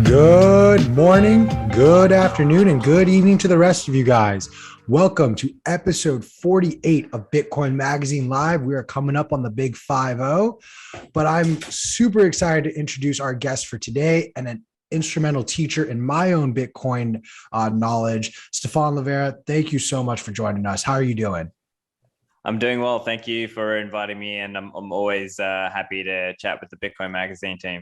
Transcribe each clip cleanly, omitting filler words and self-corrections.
Good morning, good afternoon, and good evening to the rest of you guys. Welcome to episode 48 of Bitcoin Magazine Live. We are coming up on the big 5-0, but I'm super excited to introduce our guest for today and an instrumental teacher in my own Bitcoin knowledge, Stephan Livera. Thank you so much for joining us. How are you doing? I'm doing well. Thank you for inviting me, and I'm always happy to chat with the Bitcoin Magazine team.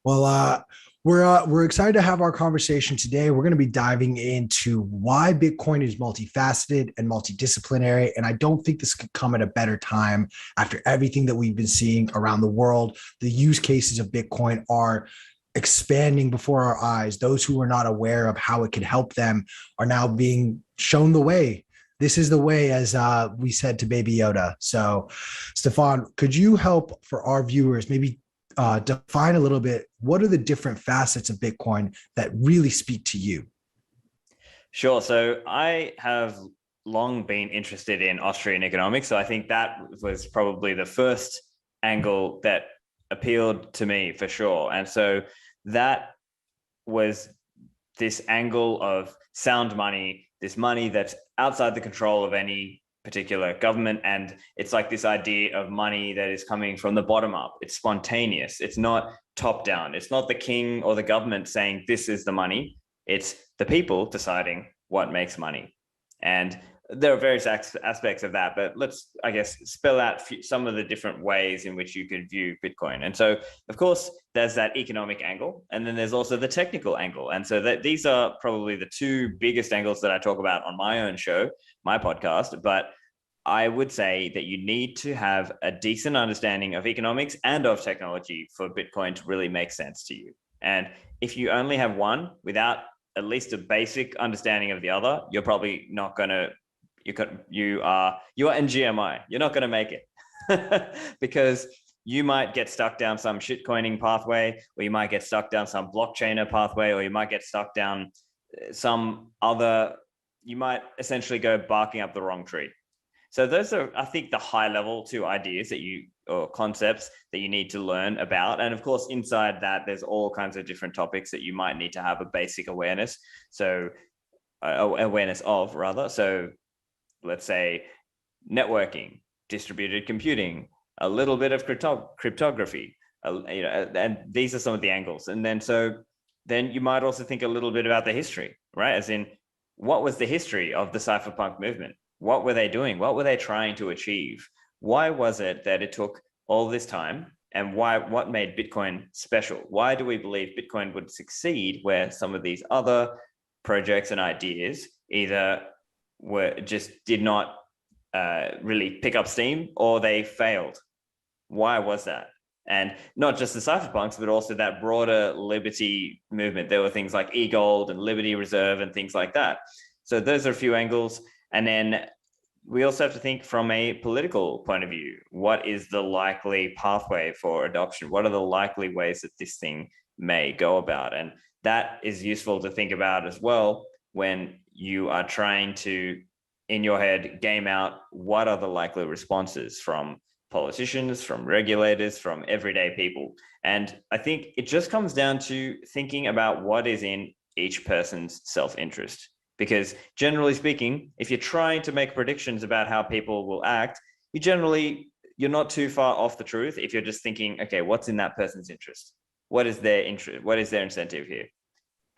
Well, we're excited to have our conversation today. We're going to be diving into why Bitcoin is multifaceted and multidisciplinary, and I don't think this could come at a better time after everything that we've been seeing around the world. The use cases of Bitcoin are expanding before our eyes. Those who were not aware of how it could help them are now being shown the way. This is the way, as we said to Baby Yoda. So, Stephan, could you help for our viewers maybe define a little bit, what are the different facets of Bitcoin that really speak to you? Sure. So I have long been interested in Austrian economics. So I think that was probably the first angle that appealed to me for sure. And so that was this angle of sound money, this money that's outside the control of any particular government. And it's like this idea of money that is coming from the bottom up. It's spontaneous. It's not top down. It's not the king or the government saying this is the money. It's the people deciding what makes money. And there are various aspects of that, but let's, I guess, spell out some of the different ways in which you could view Bitcoin. And so, of course, there's that economic angle, and then there's also the technical angle. And so that these are probably the two biggest angles that I talk about on my own show, my podcast. But I would say that you need to have a decent understanding of economics and of technology for Bitcoin to really make sense to you. And if you only have one without at least a basic understanding of the other, you're probably not going to, you are in GMI. You're not going to make it because you might get stuck down some shitcoining pathway, or you might get stuck down some blockchainer pathway, or you might get stuck down some other, you might essentially go barking up the wrong tree. So those are, I think, the high level two ideas or concepts that you need to learn about. And of course, inside that, there's all kinds of different topics that you might need to have a basic awareness. So awareness of rather. So let's say networking, distributed computing, a little bit of cryptography, and these are some of the angles. And then you might also think a little bit about the history, right? As in, what was the history of the cypherpunk movement? What were they doing? What were they trying to achieve? Why was it that it took all this time? And what made Bitcoin special? Why do we believe Bitcoin would succeed where some of these other projects and ideas either did not really pick up steam, or they failed? Why was that? And not just the cypherpunks, but also that broader liberty movement. There were things like e-gold and Liberty Reserve and things like that. So those are a few angles. And then we also have to think from a political point of view. What is the likely pathway for adoption? What are the likely ways that this thing may go about? And that is useful to think about as well when you are trying to, in your head, game out what are the likely responses from politicians, from regulators, from everyday people. And I think it just comes down to thinking about what is in each person's self-interest. Because generally speaking, if you're trying to make predictions about how people will act, you're not too far off the truth if you're just thinking, okay, what's in that person's interest? What is their interest? What is their incentive here?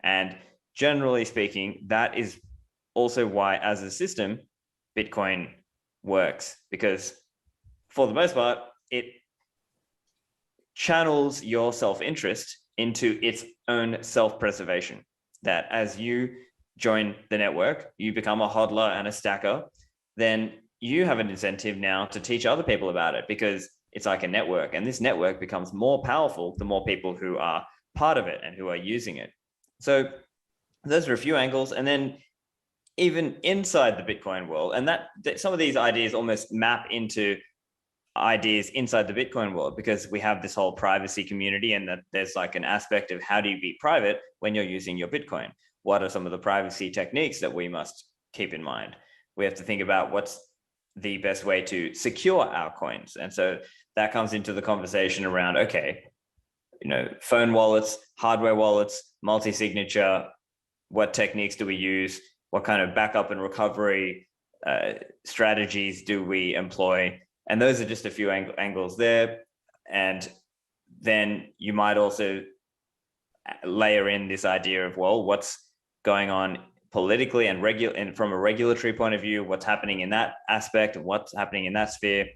And generally speaking, that is also why, as a system, Bitcoin works, because for the most part, it channels your self-interest into its own self-preservation. That as you join the network, you become a hodler and a stacker, then you have an incentive now to teach other people about it, because it's like a network, and this network becomes more powerful the more people who are part of it and who are using it. So those are a few angles. And then even inside the Bitcoin world, and that some of these ideas almost map into ideas inside the Bitcoin world, because we have this whole privacy community, and that there's like an aspect of how do you be private when you're using your Bitcoin? What are some of the privacy techniques that we must keep in mind? We have to think about what's the best way to secure our coins. And so that comes into the conversation around, okay, phone wallets, hardware wallets, multi-signature. What techniques do we use? What kind of backup and recovery strategies do we employ? And those are just a few angles there. And then you might also layer in this idea of, well, what's going on politically and from a regulatory point of view, what's happening in that aspect, what's happening in that sphere.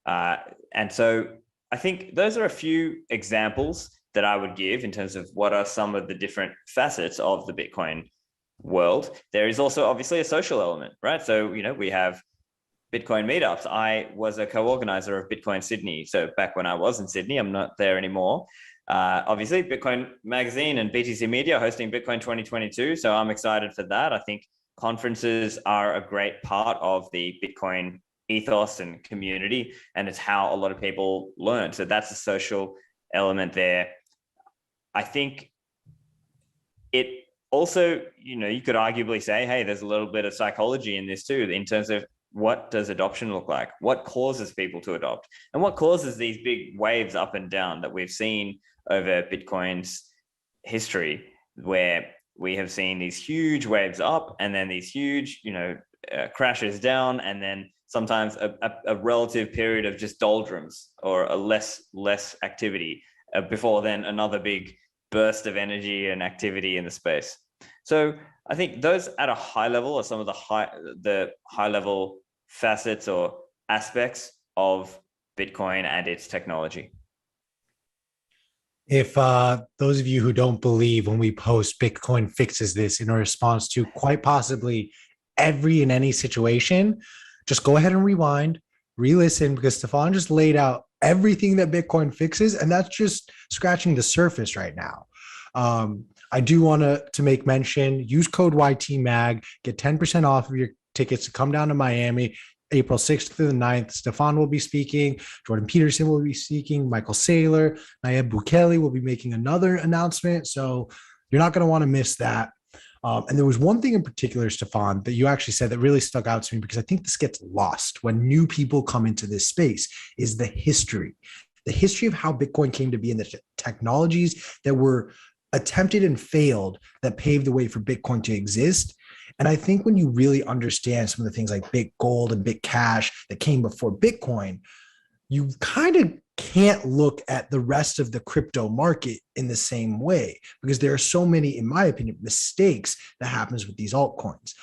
And so I think those are a few examples that I would give in terms of what are some of the different facets of the Bitcoin world. There is also obviously a social element, right? So, we have Bitcoin meetups. I was a co-organizer of Bitcoin Sydney. So back when I was in Sydney, I'm not there anymore. Obviously, Bitcoin Magazine and BTC Media hosting Bitcoin 2022. So I'm excited for that. I think conferences are a great part of the Bitcoin ethos and community, and it's how a lot of people learn. So that's a social element there. I think it also, you could arguably say, hey, there's a little bit of psychology in this too, in terms of what does adoption look like? What causes people to adopt? And what causes these big waves up and down that we've seen over Bitcoin's history, where we have seen these huge waves up and then these huge, crashes down, and then sometimes a relative period of just doldrums or a less activity before then another big burst of energy and activity in the space. So I think those at a high level are some of the high level facets or aspects of Bitcoin and its technology. If those of you who don't believe when we post Bitcoin fixes this in a response to quite possibly every and any situation, just go ahead and rewind, re-listen, because Stephan just laid out everything that Bitcoin fixes, and that's just scratching the surface right now. I do want to make mention, use code YTMAG, get 10% off of your tickets to come down to Miami, April 6th through the 9th. Stephan will be speaking. Jordan Peterson will be speaking. Michael Saylor, Nayib Bukele will be making another announcement. So you're not going to want to miss that. And there was one thing in particular, Stephan, that you actually said that really stuck out to me, because I think this gets lost when new people come into this space, is the history of how Bitcoin came to be and the technologies that were attempted and failed that paved the way for Bitcoin to exist. And I think when you really understand some of the things like BitGold and BitCash that came before Bitcoin, you kind of can't look at the rest of the crypto market in the same way, because there are so many, in my opinion, mistakes that happens with these altcoins.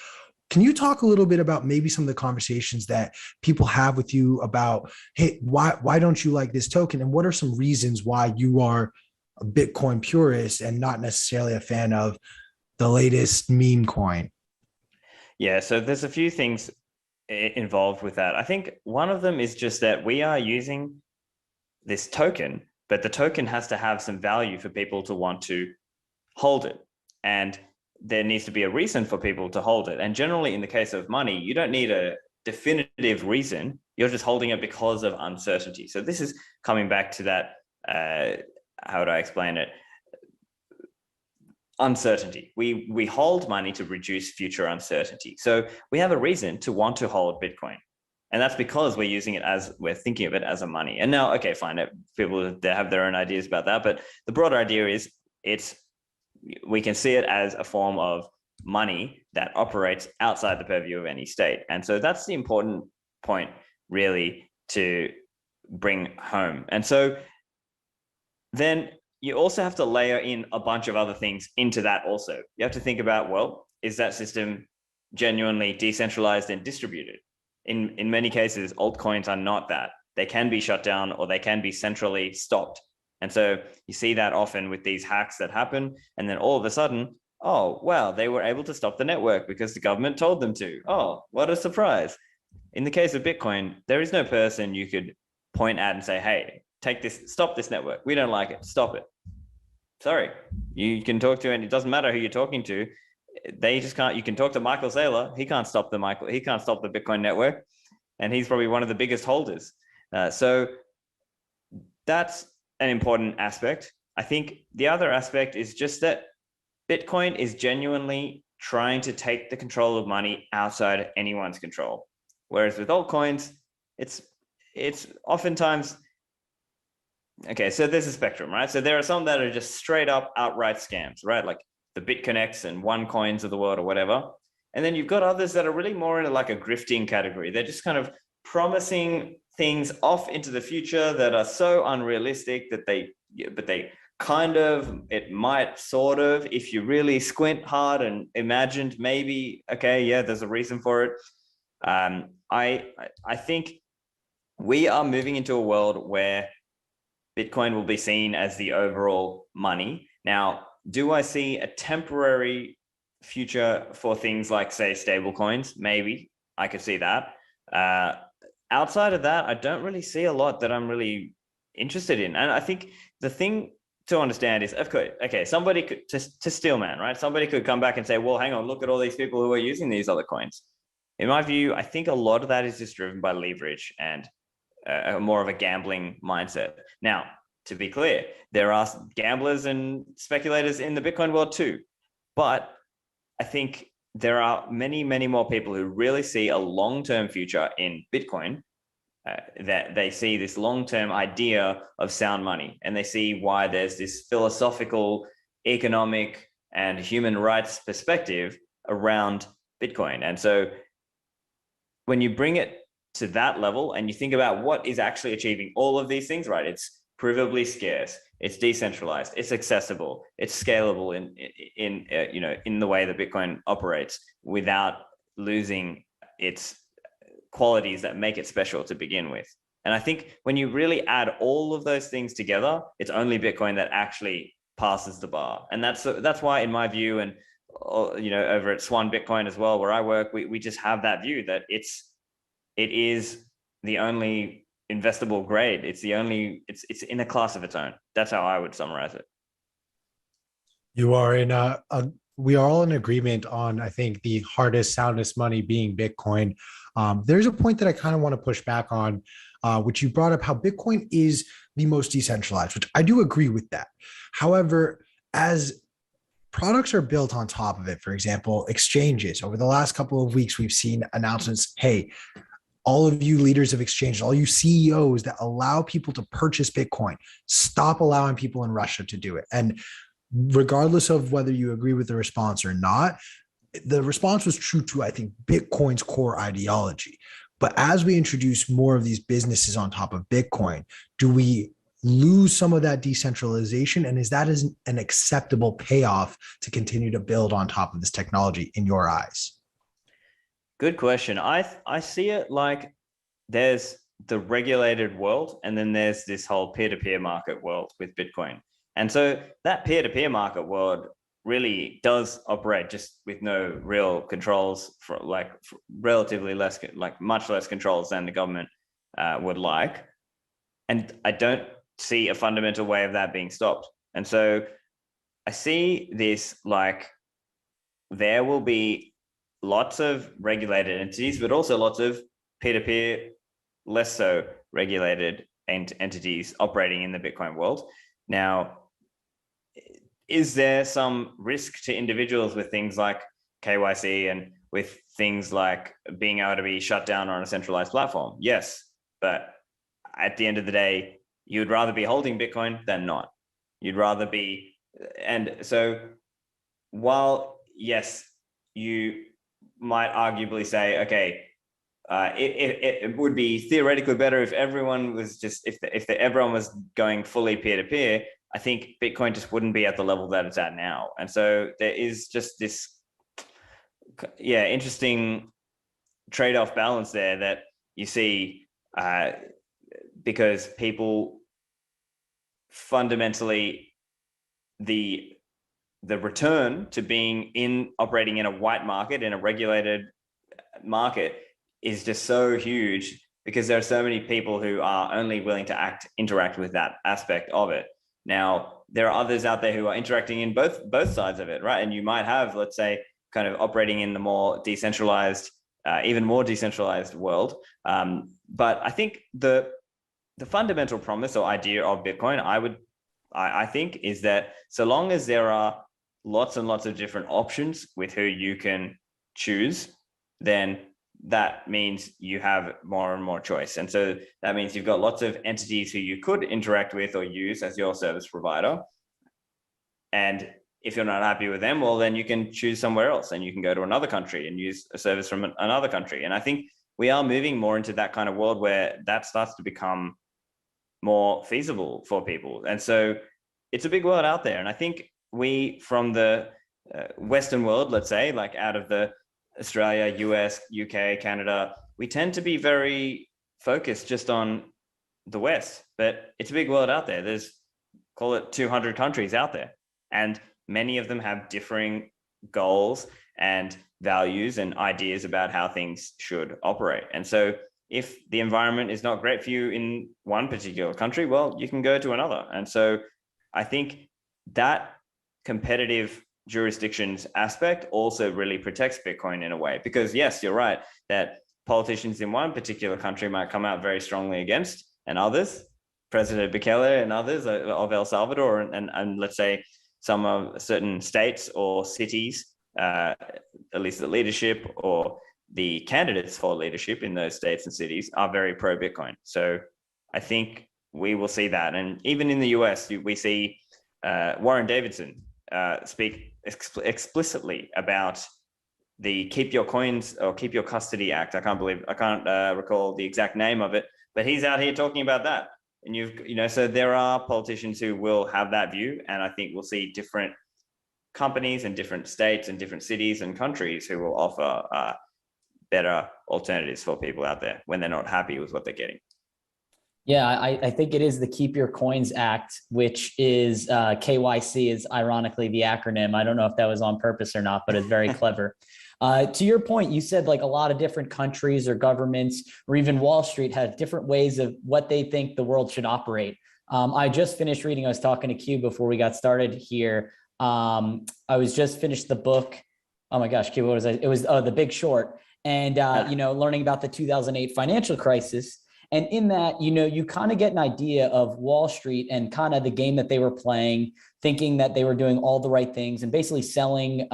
Can you talk a little bit about maybe some of the conversations that people have with you about, hey, why don't you like this token? And what are some reasons why you are a Bitcoin purist and not necessarily a fan of the latest meme coin? Yeah, so there's a few things involved with that. I think one of them is just that we are using this token, but the token has to have some value for people to want to hold it. And there needs to be a reason for people to hold it. And generally, in the case of money, you don't need a definitive reason. You're just holding it because of uncertainty. So this is coming back to that, how would I explain it? Uncertainty. We hold money to reduce future uncertainty. So we have a reason to want to hold Bitcoin. And that's because we're thinking of it as a money. And now, okay, fine. People, they have their own ideas about that. But the broader idea is we can see it as a form of money that operates outside the purview of any state. And so that's the important point really to bring home. And so then you also have to layer in a bunch of other things into that also. You have to think about, well, is that system genuinely decentralized and distributed? In many cases, altcoins are not that. They can be shut down or they can be centrally stopped. And so you see that often with these hacks that happen. And then all of a sudden, oh, wow, they were able to stop the network because the government told them to. Oh, what a surprise. In the case of Bitcoin, there is no person you could point at and say, hey, take this, stop this network. We don't like it. Stop it. Sorry. You can talk to, and it doesn't matter who you're talking to. They just can't. You can talk to Michael Saylor. He can't stop the Bitcoin network. And he's probably one of the biggest holders. So that's an important aspect. I think the other aspect is just that Bitcoin is genuinely trying to take the control of money outside of anyone's control. Whereas with altcoins, it's oftentimes Okay, so there's a spectrum, right? So there are some that are just straight up outright scams, right? Like the BitConnects and OneCoins of the world or whatever. And then you've got others that are really more in like a grifting category. They're just kind of promising things off into the future that are so unrealistic that but they kind of, it might sort of, if you really squint hard and imagined, maybe, okay, yeah, there's a reason for it. I think we are moving into a world where Bitcoin will be seen as the overall money. Now, do I see a temporary future for things like, say, stable coins? Maybe I could see that. Uh, Outside of that, I don't really see a lot that I'm really interested in. And I think the thing to understand is, of course, okay, somebody could, to Steelman, right? Somebody could come back and say, well, hang on, look at all these people who are using these other coins. In my view, I think a lot of that is just driven by leverage and more of a gambling mindset. Now, to be clear, there are gamblers and speculators in the Bitcoin world too, but I think there are many, many more people who really see a long-term future in Bitcoin, that they see this long-term idea of sound money, and they see why there's this philosophical, economic, and human rights perspective around Bitcoin. And so when you bring it to that level and you think about what is actually achieving all of these things, right? It's provably scarce, it's decentralized, it's accessible, it's scalable in the way that Bitcoin operates without losing its qualities that make it special to begin with. And I think when you really add all of those things together, it's only Bitcoin that actually passes the bar. And that's why, in my view, and over at Swan Bitcoin as well, where I work, we just have that view that it is the only investable grade. It's it's in a class of its own. That's how I would summarize it. You are in we are all in agreement on, I think, the hardest, soundest money being Bitcoin. There's a point that I kind of want to push back on, which you brought up, how Bitcoin is the most decentralized, which I do agree with that. However, as products are built on top of it, for example, exchanges, over the last couple of weeks, we've seen announcements, hey, all of you leaders of exchanges, all you CEOs that allow people to purchase Bitcoin, stop allowing people in Russia to do it. And regardless of whether you agree with the response or not, the response was true to, I think, Bitcoin's core ideology. But as we introduce more of these businesses on top of Bitcoin, do we lose some of that decentralization? And is that an acceptable payoff to continue to build on top of this technology in your eyes? Good question. I see it like there's the regulated world, and then there's this whole peer-to-peer market world with Bitcoin. And so that peer-to-peer market world really does operate just with no real controls, for relatively less, like much less controls than the government would like. And I don't see a fundamental way of that being stopped. And so I see this like there will be lots of regulated entities, but also lots of peer-to-peer, less so regulated entities operating in the Bitcoin world. Now, is there some risk to individuals with things like KYC and with things like being able to be shut down on a centralized platform? Yes, but at the end of the day, you'd rather be holding Bitcoin than not. You'd rather be, and so while yes, you might arguably say, okay, it would be theoretically better if everyone was just, if everyone was going fully peer-to-peer. I think Bitcoin just wouldn't be at the level that it's at now. And so there is just this, interesting trade-off balance there that you see, because people fundamentally, the return to being operating in a white market, in a regulated market, is just so huge because there are so many people who are only willing to interact with that aspect of it. Now, there are others out there who are interacting in both sides of it, right? And you might have, let's say, kind of operating in the more decentralized, even more decentralized world. But I think the fundamental promise or idea of Bitcoin, I think, is that so long as there are lots and lots of different options with who you can choose, then that means you have more and more choice. And so that means you've got lots of entities who you could interact with or use as your service provider. And if you're not happy with them, well, then you can choose somewhere else and you can go to another country and use a service from another country. And I think we are moving more into that kind of world where that starts to become more feasible for people. And so it's a big world out there. And I think we, from the Western world, let's say, like out of the Australia, US, UK, Canada, we tend to be very focused just on the West, but it's a big world out there. There's, call it 200 countries out there, and many of them have differing goals and values and ideas about how things should operate. And so if the environment is not great for you in one particular country, well, you can go to another. And so I think that competitive jurisdictions aspect also really protects Bitcoin in a way, because yes, you're right that politicians in one particular country might come out very strongly against, and others, President Bukele and others of El Salvador, and let's say some of certain states or cities, at least the leadership or the candidates for leadership in those states and cities are very pro Bitcoin. So I think we will see that. And even in the US, we see Warren Davidson speak explicitly about the Keep Your Coins or Keep Your Custody Act. I can't recall the exact name of it, but he's out here talking about that. And so there are politicians who will have that view, and I think we'll see different companies and different states and different cities and countries who will offer better alternatives for people out there when they're not happy with what they're getting. Yeah, I think it is the Keep Your Coins Act, which is KYC is ironically the acronym. I don't know if that was on purpose or not, but it's very clever. To your point, you said like a lot of different countries or governments or even Wall Street have different ways of what they think the world should operate. I just finished reading, I was talking to Q before we got started here. I was just finished the book. Oh my gosh, Q, what was I? It was The Big Short. And, learning about the 2008 financial crisis. And in that, you kind of get an idea of Wall Street and kind of the game that they were playing, thinking that they were doing all the right things and basically selling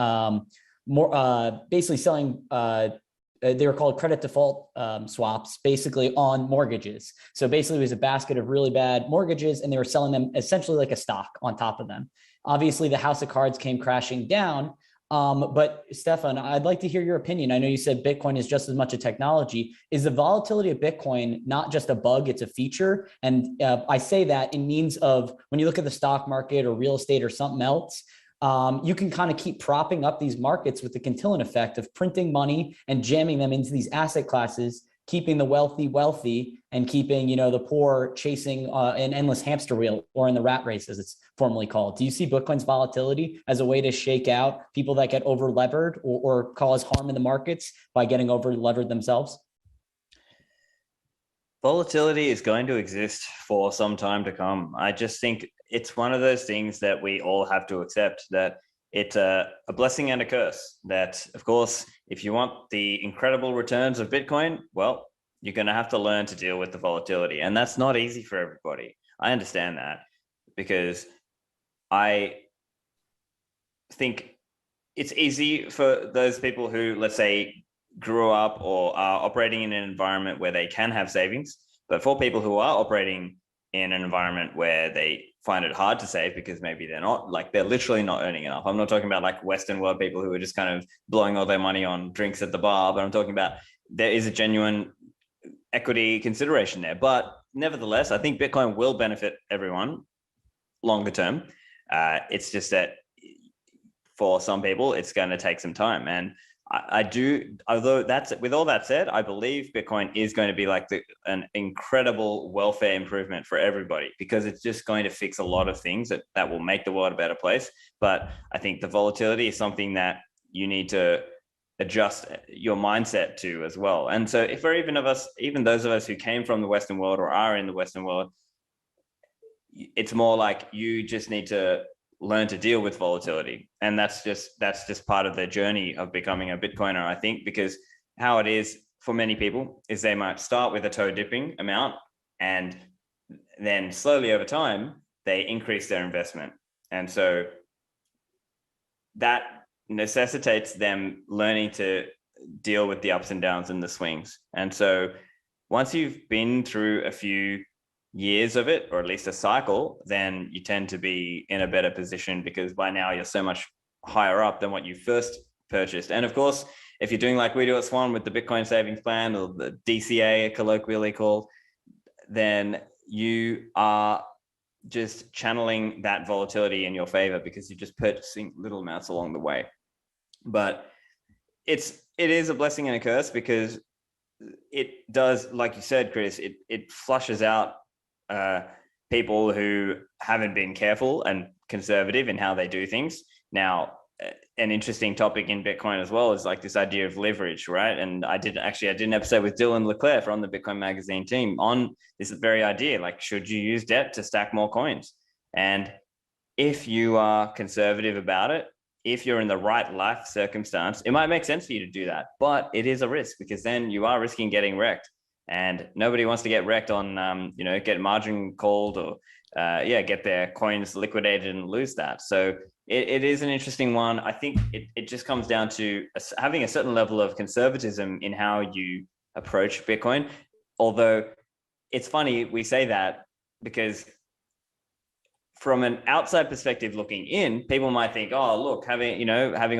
they were called credit default swaps, basically on mortgages. So basically it was a basket of really bad mortgages and they were selling them essentially like a stock on top of them. Obviously the house of cards came crashing down. But Stephan, I'd like to hear your opinion. I know you said Bitcoin is just as much a technology. Is the volatility of Bitcoin not just a bug, it's a feature? And I say that in means of when you look at the stock market or real estate or something else, you can kind of keep propping up these markets with the Cantillon effect of printing money and jamming them into these asset classes, keeping the wealthy wealthy and keeping, the poor chasing an endless hamster wheel, or in the rat race, as it's formally called. Do you see Bitcoin's volatility as a way to shake out people that get over levered or cause harm in the markets by getting over levered themselves? Volatility is going to exist for some time to come. I just think it's one of those things that we all have to accept, that it's a blessing and a curse. That, of course, if you want the incredible returns of Bitcoin, well, you're going to have to learn to deal with the volatility. And that's not easy for everybody. I understand that, because I think it's easy for those people who, let's say, grew up or are operating in an environment where they can have savings. But for people who are operating in an environment where they find it hard to save because maybe they're literally not earning enough. I'm not talking about like Western world people who are just kind of blowing all their money on drinks at the bar, but I'm talking about there is a genuine equity consideration there. But nevertheless, I think Bitcoin will benefit everyone longer term. It's just that for some people, it's going to take some time. And I do, although with all that said, I believe Bitcoin is going to be like an incredible welfare improvement for everybody, because it's just going to fix a lot of things that will make the world a better place. But I think the volatility is something that you need to adjust your mindset to as well. And so if even those of us who came from the Western world or are in the Western world, it's more like you just need to learn to deal with volatility. And that's just part of the journey of becoming a Bitcoiner, I think, because how it is for many people is they might start with a toe dipping amount, and then slowly over time, they increase their investment. And so that necessitates them learning to deal with the ups and downs and the swings. And so once you've been through a few years of it, or at least a cycle, then you tend to be in a better position because by now you're so much higher up than what you first purchased. And of course, if you're doing like we do at Swan with the Bitcoin savings plan, or the DCA colloquially called, then you are just channeling that volatility in your favor because you're just purchasing little amounts along the way. But it is a blessing and a curse because it does, like you said, Chris, it flushes out people who haven't been careful and conservative in how they do things. Now, an interesting topic in Bitcoin as well is like this idea of leverage, right? And I did an episode with Dylan Leclerc from the Bitcoin Magazine team on this very idea, like, should you use debt to stack more coins? And if you are conservative about it, if you're in the right life circumstance, it might make sense for you to do that, but it is a risk because then you are risking getting wrecked, and nobody wants to get wrecked on, get margin called or get their coins liquidated and lose that. So it is an interesting one. I think it just comes down to having a certain level of conservatism in how you approach Bitcoin. Although it's funny we say that because from an outside perspective looking in, people might think, oh, look, having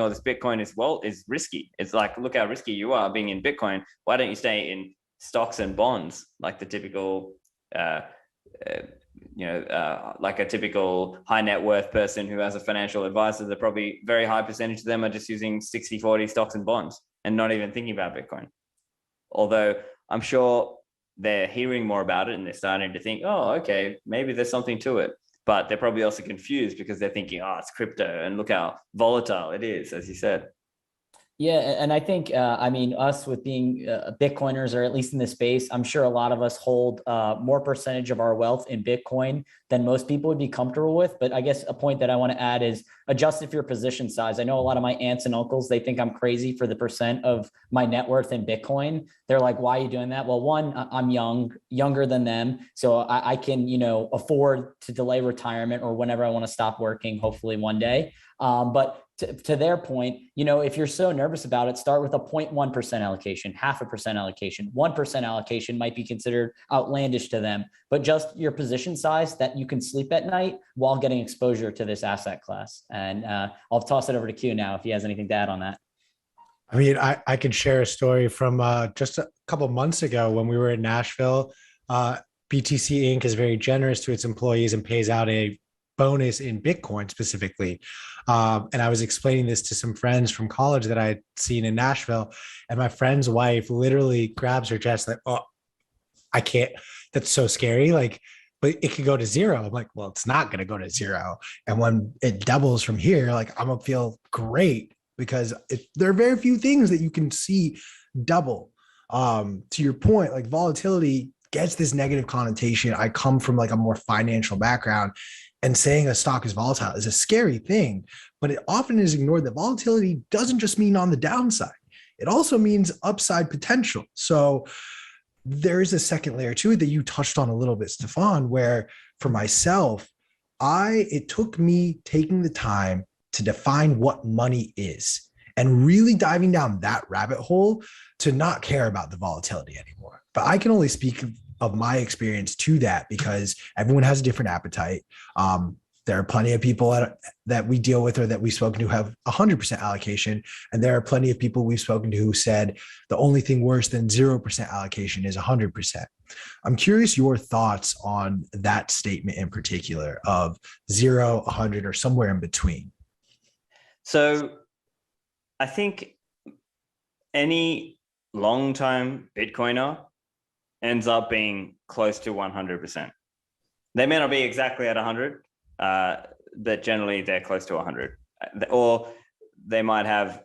all this Bitcoin is risky. It's like, look how risky you are being in Bitcoin. Why don't you stay in stocks and bonds like the typical like a typical high net worth person who has a financial advisor? They're probably very high percentage of them are just using 60-40 stocks and bonds and not even thinking about Bitcoin. Although I'm sure they're hearing more about it and they're starting to think, oh, okay, maybe there's something to it. But they're probably also confused because they're thinking, oh, it's crypto and look how volatile it is, as you said. Yeah, and I think, us with being Bitcoiners, or at least in this space, I'm sure a lot of us hold more percentage of our wealth in Bitcoin than most people would be comfortable with. But I guess a point that I want to add is adjust it for your position size. I know a lot of my aunts and uncles, they think I'm crazy for the percent of my net worth in Bitcoin. They're like, why are you doing that? Well, one, I'm younger than them. So I can, afford to delay retirement or whenever I want to stop working, hopefully one day. But to their point, if you're so nervous about it, start with a 0.1% allocation, 0.5% allocation, 1% allocation might be considered outlandish to them, but just your position size that you can sleep at night while getting exposure to this asset class. And I'll toss it over to Q now if he has anything to add on that. I mean, I can share a story from just a couple months ago when we were in Nashville. BTC Inc. is very generous to its employees and pays out a bonus in Bitcoin specifically. And I was explaining this to some friends from college that I had seen in Nashville, and my friend's wife literally grabs her chest like, oh, I can't, that's so scary. Like, but it could go to zero. I'm like, well, it's not going to go to zero. And when it doubles from here, like, I'm going to feel great because there are very few things that you can see double. To your point, like, volatility gets this negative connotation. I come from like a more financial background, and saying a stock is volatile is a scary thing, but it often is ignored that volatility doesn't just mean on the downside. It also means upside potential. So there is a second layer to it that you touched on a little bit, Stephan, where for myself, it took me taking the time to define what money is and really diving down that rabbit hole to not care about the volatility anymore. But I can only speak of my experience to that because everyone has a different appetite. There are plenty of people that we deal with or that we've spoken to have 100% allocation. And there are plenty of people we've spoken to who said the only thing worse than 0% allocation is 100%. I'm curious your thoughts on that statement in particular of 0, 100, or somewhere in between. So I think any long-time Bitcoiner ends up being close to 100%. They may not be exactly at 100, but generally they're close to 100. Or they might have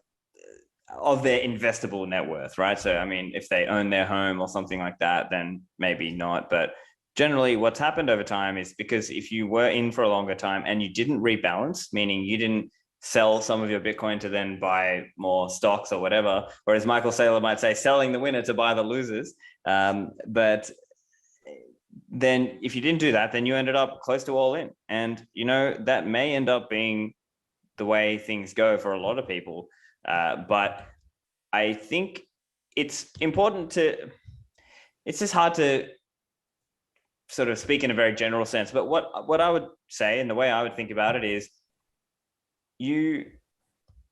of their investable net worth, right? So, I mean, if they own their home or something like that, then maybe not. But generally what's happened over time is because if you were in for a longer time and you didn't rebalance, meaning you didn't sell some of your Bitcoin to then buy more stocks or whatever, or as Michael Saylor might say, selling the winner to buy the losers. But then if you didn't do that, then you ended up close to all in. And, that may end up being the way things go for a lot of people. But I think it's important to, it's just hard to sort of speak in a very general sense, but what I would say and the way I would think about it is you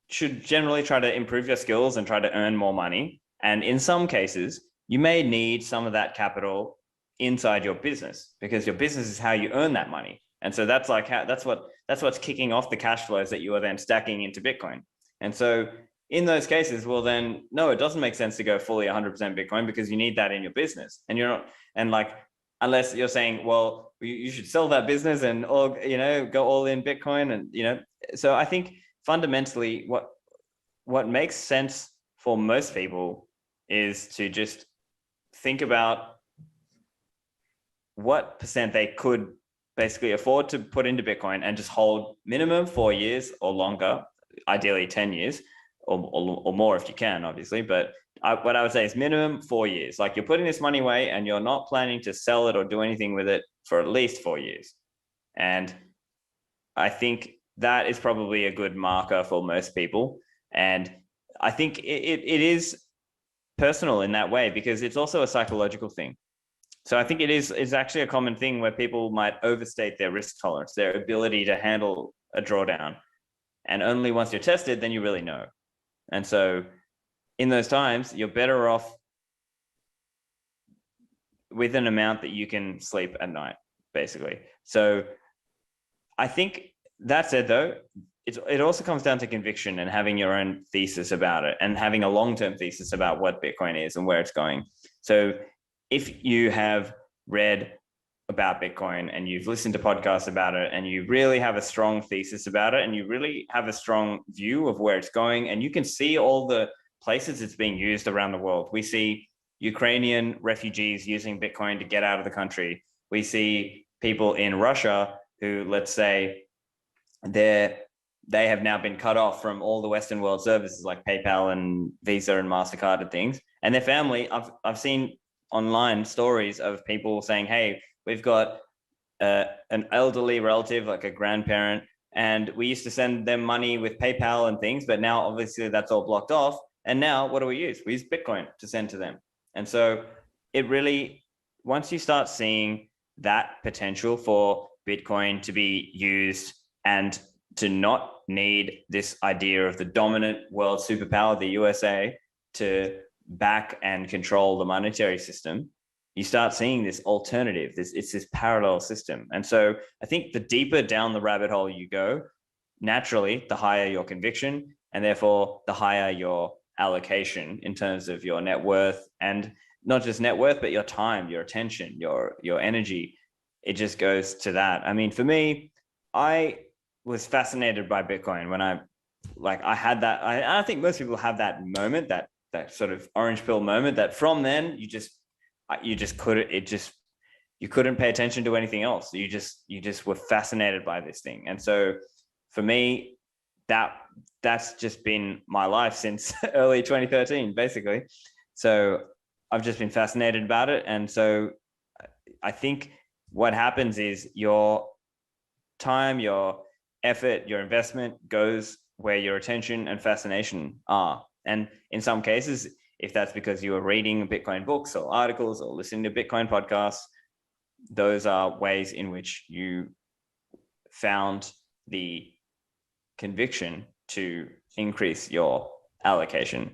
should generally try to improve your skills and try to earn more money. And in some cases, you may need some of that capital inside your business, because your business is how you earn that money. And so that's like that's what's kicking off the cash flows that you are then stacking into Bitcoin. And so in those cases, well, then no, it doesn't make sense to go fully 100% Bitcoin, because you need that in your business. And you're not, and like, unless you're saying, well, you should sell that business and all, go all in Bitcoin. And so I think fundamentally what makes sense for most people is to just think about what percent they could basically afford to put into Bitcoin and just hold minimum 4 years or longer, ideally 10 years or more if you can, obviously. But what I would say is minimum 4 years. Like, you're putting this money away and you're not planning to sell it or do anything with it for at least 4 years. And I think that is probably a good marker for most people. And I think it is personal in that way, because it's also a psychological thing. So I think it's actually a common thing where people might overstate their risk tolerance, their ability to handle a drawdown. And only once you're tested, then you really know. And so in those times, you're better off with an amount that you can sleep at night, basically. So I think that said, though, it also comes down to conviction and having your own thesis about it, and having a long-term thesis about what Bitcoin is and where it's going. So if you have read about Bitcoin and you've listened to podcasts about it, and you really have a strong thesis about it, and you really have a strong view of where it's going, and you can see all the places it's being used around the world. We see Ukrainian refugees using Bitcoin to get out of the country. We see people in Russia who, let's say, they have now been cut off from all the Western world services like PayPal and Visa and MasterCard and things. And their family, I've seen online stories of people saying, hey, we've got an elderly relative, like a grandparent, and we used to send them money with PayPal and things, but now obviously that's all blocked off. And now what do we use? We use Bitcoin to send to them. And so it really, once you start seeing that potential for Bitcoin to be used and to not need this idea of the dominant world superpower, the USA, to back and control the monetary system, you start seeing this alternative. It's this parallel system. And so I think the deeper down the rabbit hole you go, naturally, the higher your conviction, and therefore the higher your allocation in terms of your net worth, and not just net worth, but your time, your attention, your energy. It just goes to that. I mean, for me, I was fascinated by Bitcoin when I had that. I think most people have that moment, that sort of orange pill moment, that from then you couldn't pay attention to anything else. You just were fascinated by this thing. And so for me, that's just been my life since early 2013, basically. So I've just been fascinated about it. And so I think what happens is your time, your effort, your investment goes where your attention and fascination are. And in some cases, if that's because you are reading Bitcoin books or articles or listening to Bitcoin podcasts, those are ways in which you found the conviction to increase your allocation.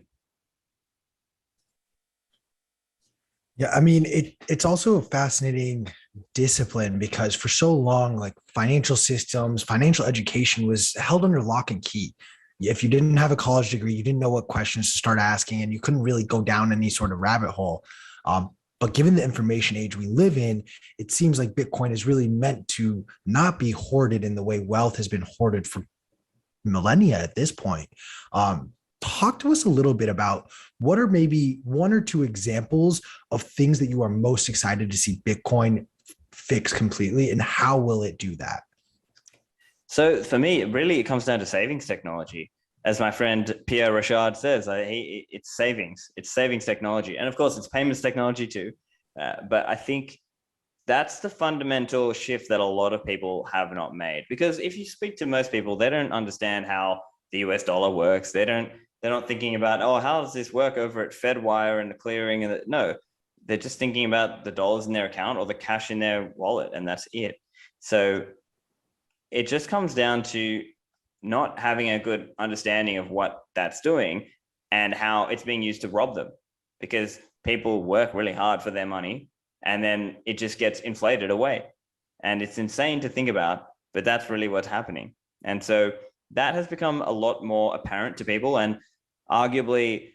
Yeah, I mean, it's also a fascinating discipline, because for so long, like, financial systems, financial education was held under lock and key. If you didn't have a college degree, you didn't know what questions to start asking, and you couldn't really go down any sort of rabbit hole. But given the information age we live in, it seems like Bitcoin is really meant to not be hoarded in the way wealth has been hoarded for millennia at this point. Talk to us a little bit about what are maybe one or two examples of things that you are most excited to see Bitcoin fix completely, and how will it do that? So for me, it comes down to savings technology. As my friend Pierre Rochard says, it's savings technology. And of course, it's payments technology too. But I think that's the fundamental shift that a lot of people have not made. Because if you speak to most people, they don't understand how the US dollar works. They don't They're not thinking about, oh, how does this work over at Fedwire and the clearing? And no, they're just thinking about the dollars in their account or the cash in their wallet, and that's it. So it just comes down to not having a good understanding of what that's doing and how it's being used to rob them, because people work really hard for their money and then it just gets inflated away. And it's insane to think about, but that's really what's happening. And so that has become a lot more apparent to people. And arguably,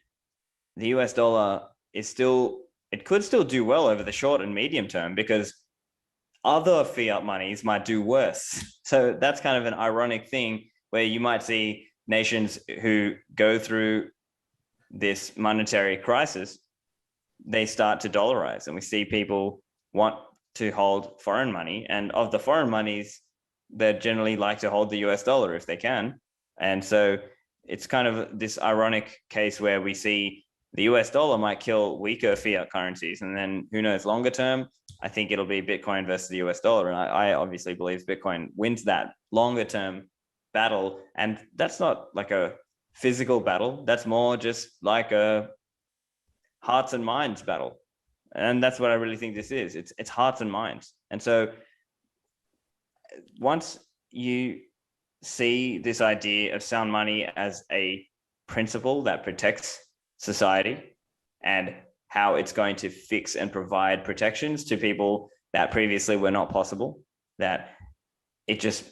the US dollar is still, it could still do well over the short and medium term because other fiat monies might do worse. So that's kind of an ironic thing where you might see nations who go through this monetary crisis, they start to dollarize, and we see people want to hold foreign money, and of the foreign monies, they generally like to hold the US dollar if they can. And so it's kind of this ironic case where we see the US dollar might kill weaker fiat currencies, and then who knows, longer term, I think it'll be Bitcoin versus the US dollar. And I obviously believe Bitcoin wins that longer term battle. And that's not like a physical battle. That's more just like a hearts and minds battle. And that's what I really think this is. It's hearts and minds. And so once you see this idea of sound money as a principle that protects society and how it's going to fix and provide protections to people that previously were not possible, that it just,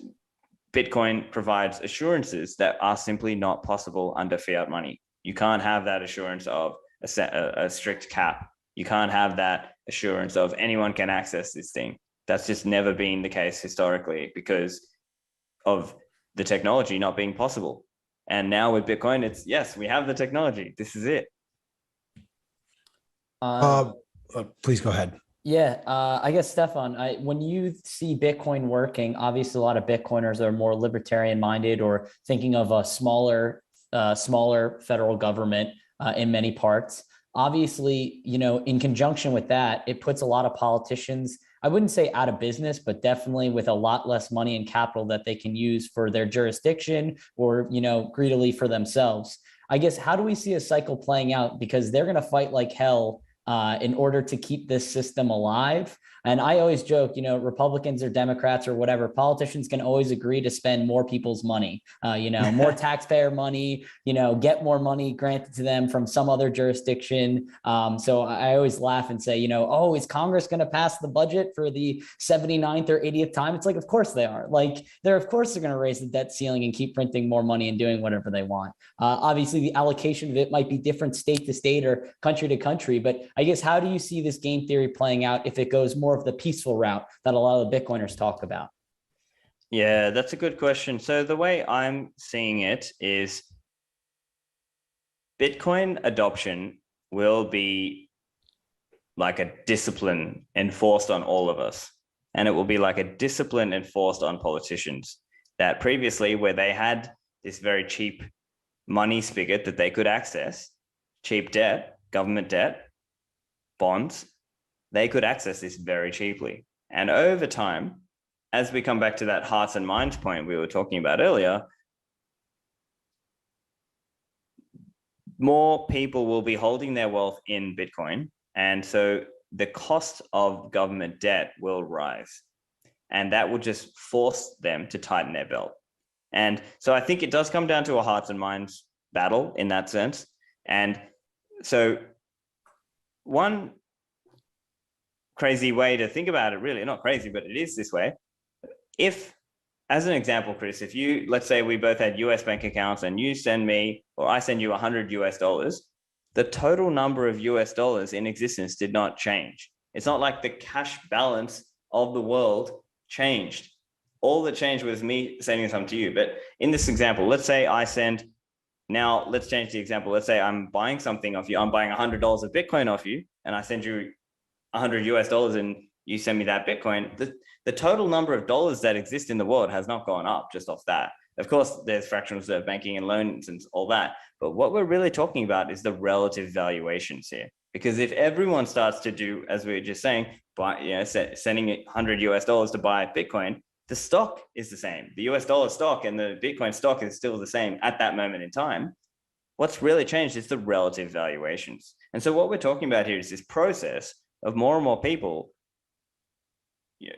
Bitcoin provides assurances that are simply not possible under fiat money. You can't have that assurance of a strict cap. You can't have that assurance of anyone can access this thing. That's just never been the case historically because of the technology not being possible. And now with Bitcoin, it's, yes, we have the technology. This is it. Please go ahead. Yeah, I guess, Stefan, when you see Bitcoin working, obviously a lot of Bitcoiners are more libertarian minded or thinking of a smaller federal government in many parts. Obviously, in conjunction with that, it puts a lot of politicians, I wouldn't say out of business, but definitely with a lot less money and capital that they can use for their jurisdiction or, greedily for themselves. I guess, how do we see a cycle playing out? Because they're going to fight like hell in order to keep this system alive. And I always joke, Republicans or Democrats or whatever, politicians can always agree to spend more people's money, more taxpayer money, get more money granted to them from some other jurisdiction. So I always laugh and say, oh, is Congress going to pass the budget for the 79th or 80th time? It's like, of course they are. Like, of course they're going to raise the debt ceiling and keep printing more money and doing whatever they want. Obviously, the allocation of it might be different state to state or country to country, but I guess, how do you see this game theory playing out if it goes more of the peaceful route that a lot of the Bitcoiners talk about? Yeah, that's a good question. So the way I'm seeing it is Bitcoin adoption will be like a discipline enforced on all of us. And it will be like a discipline enforced on politicians that previously, where they had this very cheap money spigot that they could access, cheap debt, government debt, bonds, they could access this very cheaply. And over time, as we come back to that hearts and minds point we were talking about earlier, more people will be holding their wealth in Bitcoin. And so the cost of government debt will rise. And that will just force them to tighten their belt. And so I think it does come down to a hearts and minds battle in that sense. And so one crazy way to think about it, really, not crazy, but it is this way. If, as an example, Chris, if you, let's say we both had US bank accounts and you send me, or I send you $100, the total number of US dollars in existence did not change. It's not like the cash balance of the world changed. All that changed was me sending something to you. But in this example, let's say I send, now let's change the example. Let's say I'm buying something off you. I'm buying $100 of Bitcoin off you, and I send you $100 and you send me that Bitcoin. The total number of dollars that exist in the world has not gone up just off that. Of course, there's fractional reserve banking and loans and all that. But what we're really talking about is the relative valuations here. Because if everyone starts to do, as we were just saying, sending $100 to buy Bitcoin, the stock is the same. The US dollar stock and the Bitcoin stock is still the same at that moment in time. What's really changed is the relative valuations. And so what we're talking about here is this process of more and more people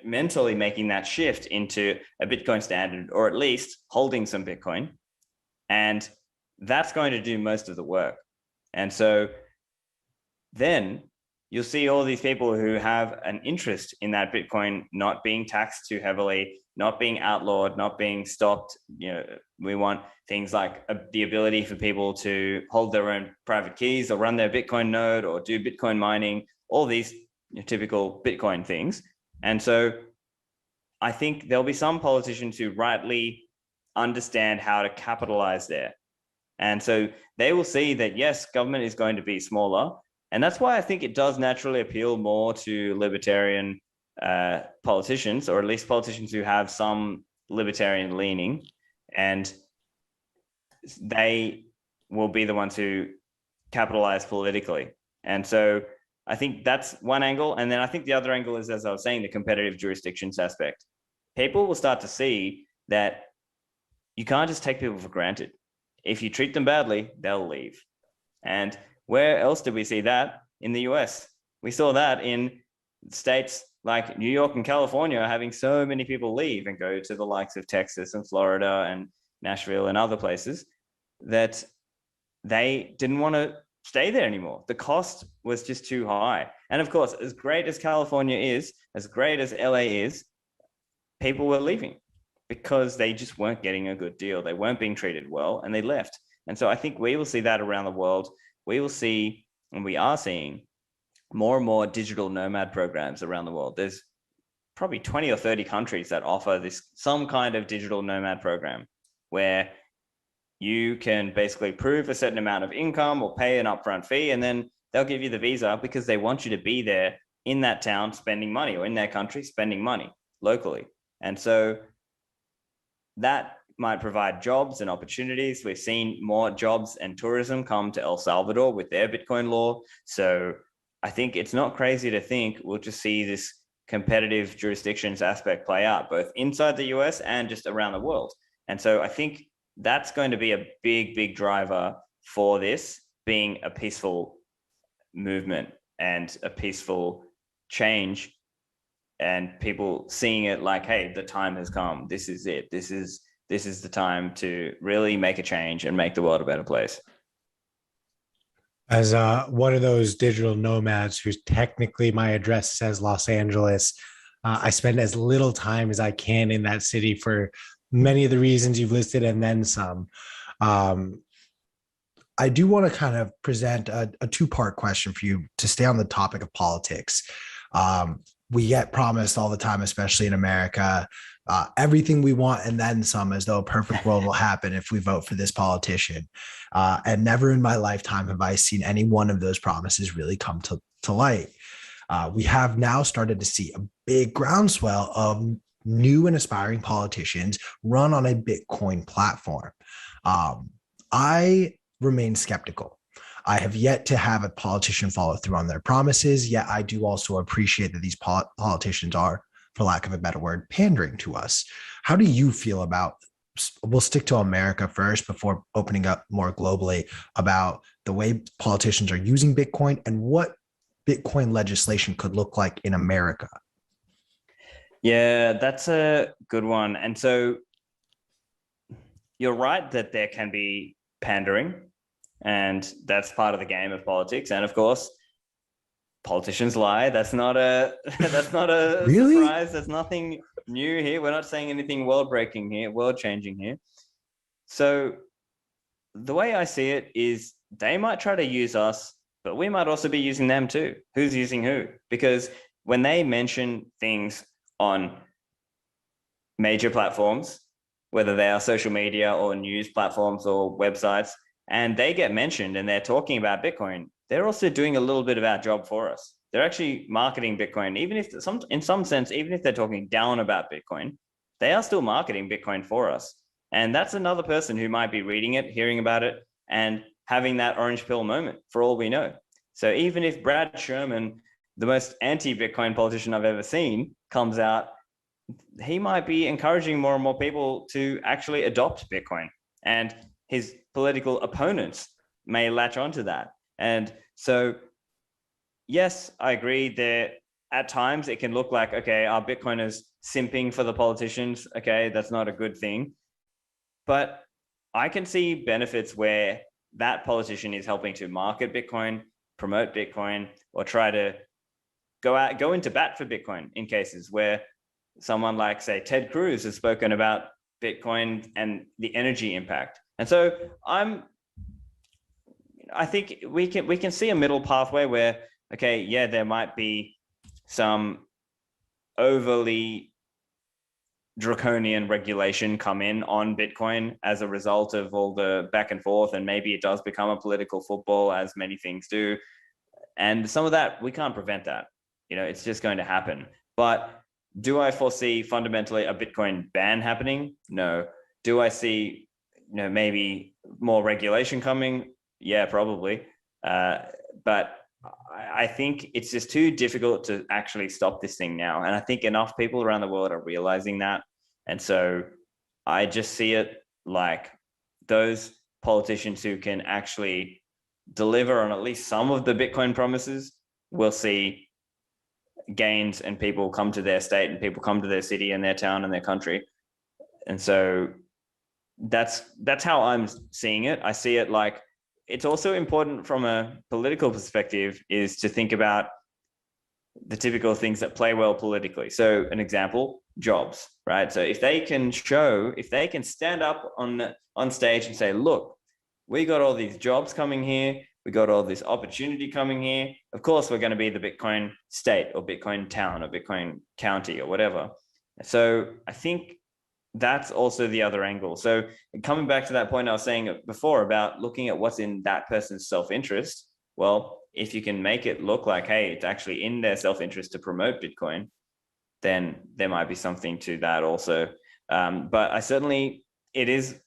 mentally making that shift into a Bitcoin standard, or at least holding some Bitcoin. And that's going to do most of the work. And so then you'll see all these people who have an interest in that Bitcoin not being taxed too heavily, not being outlawed, not being stopped. We want things like the ability for people to hold their own private keys or run their Bitcoin node or do Bitcoin mining, all these typical Bitcoin things. And so I think there'll be some politicians who rightly understand how to capitalize there. And so they will see that, yes, government is going to be smaller. And that's why I think it does naturally appeal more to libertarian politicians, or at least politicians who have some libertarian leaning. And they will be the ones who capitalize politically. And so I think that's one angle. And then I think the other angle is, as I was saying, the competitive jurisdictions aspect. People will start to see that you can't just take people for granted. If you treat them badly, they'll leave. And where else did we see that? In the US. We saw that in states like New York and California, having so many people leave and go to the likes of Texas and Florida and Nashville and other places, that they didn't want to stay there anymore. The cost was just too high. And of course, as great as California is, as great as LA is, people were leaving because they just weren't getting a good deal. They weren't being treated well, and they left. And so I think we will see that around the world. We will see, and we are seeing, more and more digital nomad programs around the world. There's probably 20 or 30 countries that offer some kind of digital nomad program where you can basically prove a certain amount of income or pay an upfront fee, and then they'll give you the visa because they want you to be there in that town spending money, or in their country spending money locally. And so that might provide jobs and opportunities. We've seen more jobs and tourism come to El Salvador with their Bitcoin law. So I think it's not crazy to think we'll just see this competitive jurisdictions aspect play out, both inside the US and just around the world. And so I think that's going to be a big, big driver for this being a peaceful movement and a peaceful change, and people seeing it like, hey, the time has come. This is it. This is the time to really make a change and make the world a better place. As one of those digital nomads who's technically my address says Los Angeles, I spend as little time as I can in that city for many of the reasons you've listed and then some. I do want to kind of present a two-part question for you to stay on the topic of politics. We get promised all the time, especially in America, everything we want and then some, as though a perfect world will happen if we vote for this politician. And never in my lifetime have I seen any one of those promises really come to light. We have now started to see a big groundswell of new and aspiring politicians run on a Bitcoin platform. I remain skeptical. I have yet to have a politician follow through on their promises, yet I do also appreciate that these politicians are, for lack of a better word, pandering to us. How do you feel about, we'll stick to America first before opening up more globally, about the way politicians are using Bitcoin and what Bitcoin legislation could look like in America? Yeah, that's a good one. And so you're right that there can be pandering, and that's part of the game of politics. And of course, politicians lie. That's not a Really? surprise. There's nothing new here. We're not saying anything world-breaking here, world-changing here. So the way I see it is they might try to use us, but we might also be using them too. Who's using who? Because when they mention things on major platforms, whether they are social media or news platforms or websites, and they get mentioned and they're talking about Bitcoin, they're also doing a little bit of our job for us. They're actually marketing Bitcoin, even if in some sense, even if they're talking down about Bitcoin, they are still marketing Bitcoin for us. And that's another person who might be reading it, hearing about it, and having that orange pill moment, for all we know. So even if Brad Sherman, the most anti-Bitcoin politician I've ever seen, comes out, he might be encouraging more and more people to actually adopt Bitcoin. And his political opponents may latch onto that. And so, yes, I agree that at times it can look like, okay, our Bitcoiners simping for the politicians. Okay, that's not a good thing. But I can see benefits where that politician is helping to market Bitcoin, promote Bitcoin, or try to go into bat for Bitcoin in cases where someone like, say, Ted Cruz has spoken about Bitcoin and the energy impact. And so I think we can see a middle pathway where, okay, yeah, there might be some overly draconian regulation come in on Bitcoin as a result of all the back and forth, and maybe it does become a political football, as many things do. And some of that, we can't prevent that. It's just going to happen. But do I foresee fundamentally a Bitcoin ban happening? No. Do I see, maybe more regulation coming? Yeah, probably. But I think it's just too difficult to actually stop this thing now. And I think enough people around the world are realizing that. And so I just see it like those politicians who can actually deliver on at least some of the Bitcoin promises will see gains, and people come to their state and people come to their city and their town and their country. And so that's how I'm seeing it. I see it like, it's also important from a political perspective is to think about the typical things that play well politically. So an example, jobs, right? So if they can stand up on stage and say, look, we got all these jobs coming here, we got all this opportunity coming here. Of course, we're going to be the Bitcoin state or Bitcoin town or Bitcoin county or whatever. So I think that's also the other angle. So coming back to that point I was saying before about looking at what's in that person's self-interest, well, if you can make it look like, hey, it's actually in their self-interest to promote Bitcoin, then there might be something to that also. But it is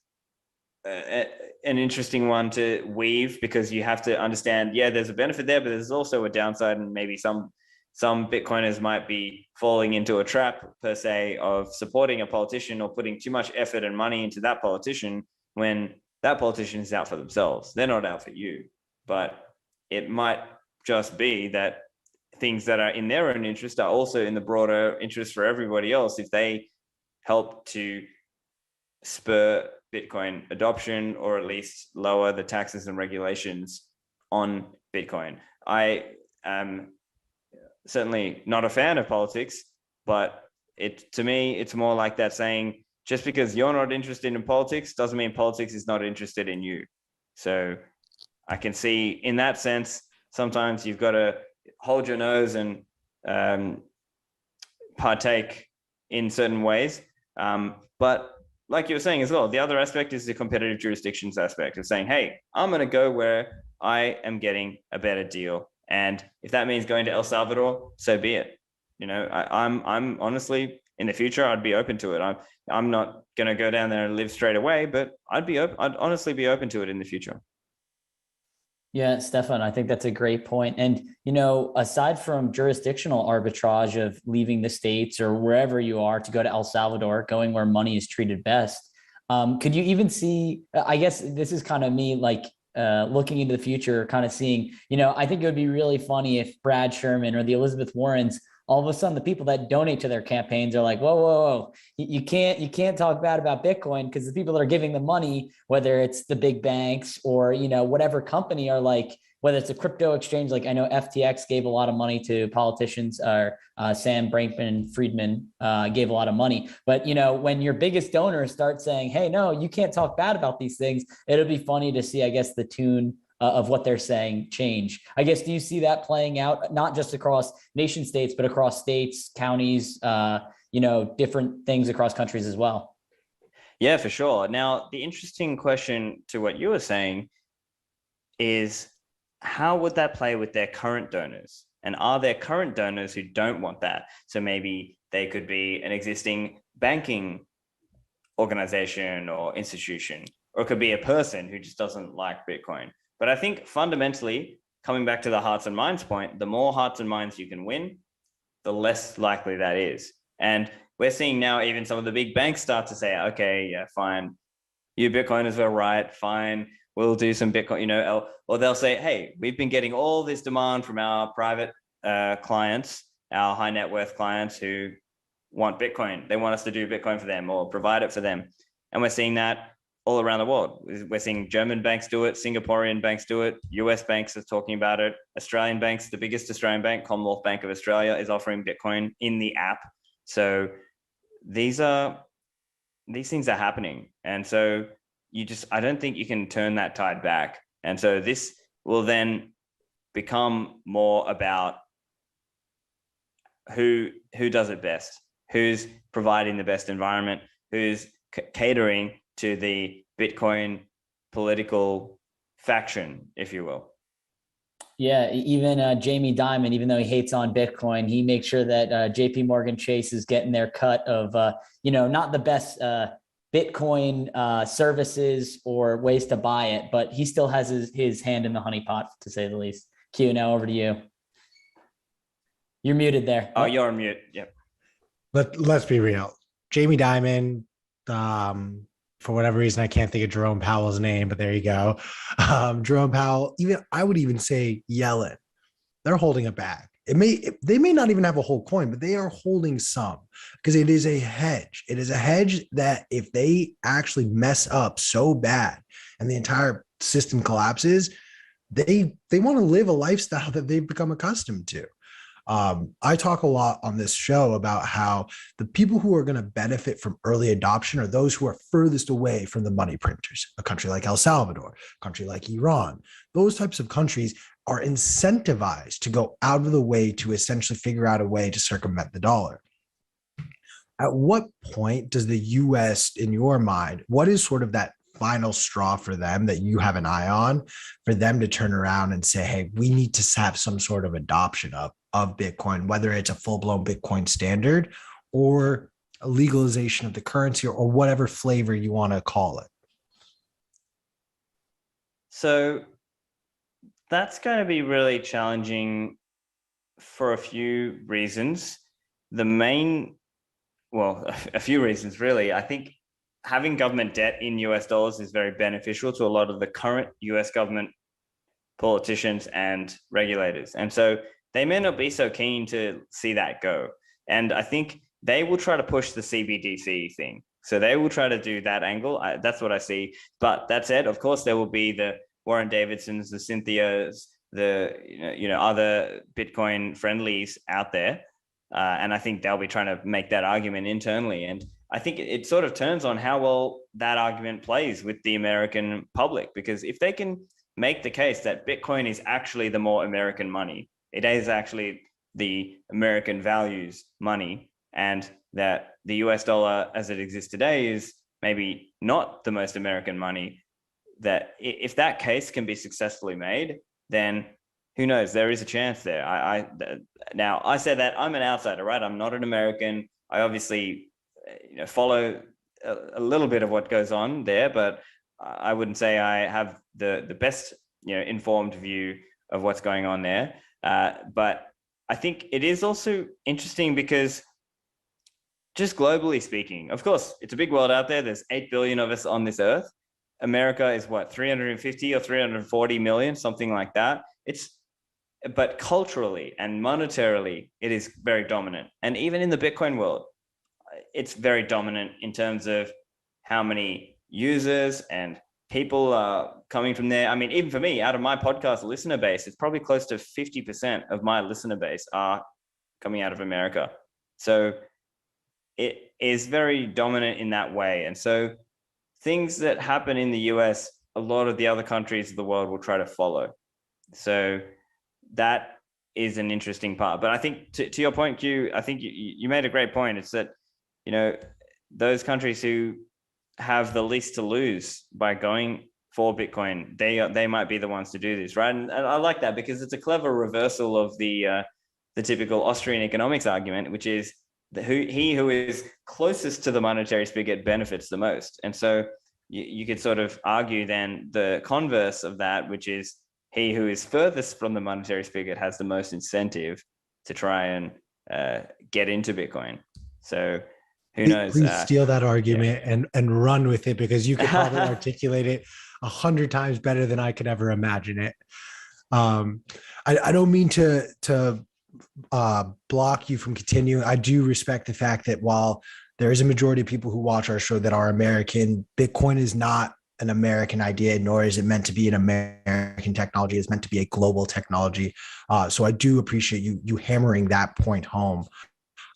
an interesting one to weave, because you have to understand, yeah, there's a benefit there, but there's also a downside, and maybe some Bitcoiners might be falling into a trap per se of supporting a politician or putting too much effort and money into that politician when that politician is out for themselves. They're not out for you, but it might just be that things that are in their own interest are also in the broader interest for everybody else if they help to spur Bitcoin adoption, or at least lower the taxes and regulations on Bitcoin. I am certainly not a fan of politics, but to me, it's more like that saying, just because you're not interested in politics doesn't mean politics is not interested in you. So I can see in that sense, sometimes you've got to hold your nose and partake in certain ways. But like you were saying as well, the other aspect is the competitive jurisdictions aspect of saying, hey, I'm going to go where I am getting a better deal. And if that means going to El Salvador, so be it. I'm honestly, in the future, I'd be open to it. I'm not going to go down there and live straight away, but I'd honestly be open to it in the future. Yeah, Stefan, I think that's a great point. And, aside from jurisdictional arbitrage of leaving the States or wherever you are to go to El Salvador, going where money is treated best, could you even see, I guess this is kind of me like looking into the future, kind of seeing, I think it would be really funny if Brad Sherman or the Elizabeth Warrens, all of a sudden the people that donate to their campaigns are like, whoa, you can't talk bad about Bitcoin, because the people that are giving the money, whether it's the big banks or, whatever company, are like, whether it's a crypto exchange, like I know FTX gave a lot of money to politicians, or Sam Bankman-Friedman gave a lot of money. But, when your biggest donors start saying, hey, no, you can't talk bad about these things, it'll be funny to see, I guess, the tune of what they're saying change. I guess, do you see that playing out, not just across nation states, but across states, counties, different things across countries as well? Yeah, for sure. Now, the interesting question to what you were saying is, how would that play with their current donors? And are there current donors who don't want that? So maybe they could be an existing banking organization or institution, or it could be a person who just doesn't like Bitcoin. But I think fundamentally, coming back to the hearts and minds point, the more hearts and minds you can win, the less likely that is. And we're seeing now even some of the big banks start to say, okay, yeah, fine, you Bitcoiners were right, fine, we'll do some Bitcoin, or they'll say, hey, we've been getting all this demand from our private clients, our high net worth clients who want Bitcoin. They want us to do Bitcoin for them or provide it for them. And we're seeing that all around the world. We're seeing German banks do it, Singaporean banks do it, US banks are talking about it, Australian banks, the biggest Australian bank, Commonwealth Bank of Australia, is offering Bitcoin in the app. So these things are happening. And so I don't think you can turn that tide back. And so this will then become more about who does it best, who's providing the best environment, who's catering to the Bitcoin political faction, if you will. Yeah, even Jamie Dimon, even though he hates on Bitcoin, he makes sure that JP Morgan Chase is getting their cut of, not the best Bitcoin services or ways to buy it, but he still has his hand in the honeypot, to say the least. Q, now over to you. You're muted there. Oh, you're on mute. Yep. Let's be real. Jamie Dimon, for whatever reason, I can't think of Jerome Powell's name, but there you go. Jerome Powell, I would even say Yellen. They're holding it back. They may not even have a whole coin, but they are holding some because it is a hedge. It is a hedge that if they actually mess up so bad and the entire system collapses, they want to live a lifestyle that they've become accustomed to. I talk a lot on this show about how the people who are going to benefit from early adoption are those who are furthest away from the money printers. A country like El Salvador, a country like Iran, those types of countries are incentivized to go out of the way to essentially figure out a way to circumvent the dollar. At what point does the US, in your mind, what is sort of that final straw for them that you have an eye on for them to turn around and say, hey, we need to have some sort of adoption of Bitcoin, whether it's a full-blown Bitcoin standard or a legalization of the currency or whatever flavor you want to call it? So that's going to be really challenging for a few reasons. A few reasons, really. I think having government debt in US dollars is very beneficial to a lot of the current US government politicians and regulators. And so they may not be so keen to see that go. And I think they will try to push the CBDC thing. So they will try to do that angle. That's what I see. But that said, of course, there will be the Warren Davidsons, the Cynthias, the other Bitcoin friendlies out there. And I think they'll be trying to make that argument internally. And I think it sort of turns on how well that argument plays with the American public, because if they can make the case that Bitcoin is actually the more American money, it is actually the American values money, and that the US dollar as it exists today is maybe not the most American money, that if that case can be successfully made, then who knows, there is a chance there. Now I say that I'm an outsider, right? I'm not an American. I obviously follow a little bit of what goes on there, but I wouldn't say I have the best informed view of what's going on there. But I think it is also interesting because just globally speaking, of course, it's a big world out there. There's 8 billion of us on this earth. America is what, 350 or 340 million, something like that. But culturally and monetarily, it is very dominant. And even in the Bitcoin world, it's very dominant in terms of how many users and people are coming from there. I mean, even for me, out of my podcast listener base, it's probably close to 50% of my listener base are coming out of America. So it is very dominant in that way. And so things that happen in the US, a lot of the other countries of the world will try to follow. So that is an interesting part. But I think to your point, Q, I think you made a great point. It's that, those countries who have the least to lose by going for Bitcoin, they might be the ones to do this, right? And I like that because it's a clever reversal of the typical Austrian economics argument, which is he who is closest to the monetary spigot benefits the most. And so you could sort of argue then the converse of that, which is he who is furthest from the monetary spigot has the most incentive to try and get into Bitcoin. So who knows? Please steal that argument and run with it, because you could probably articulate it 100 times better than I could ever imagine it. Um, I don't mean to block you from continuing. I do respect the fact that while there is a majority of people who watch our show that are American, Bitcoin is not an American idea, nor is it meant to be an American technology. It's meant to be a global technology. So I do appreciate you hammering that point home.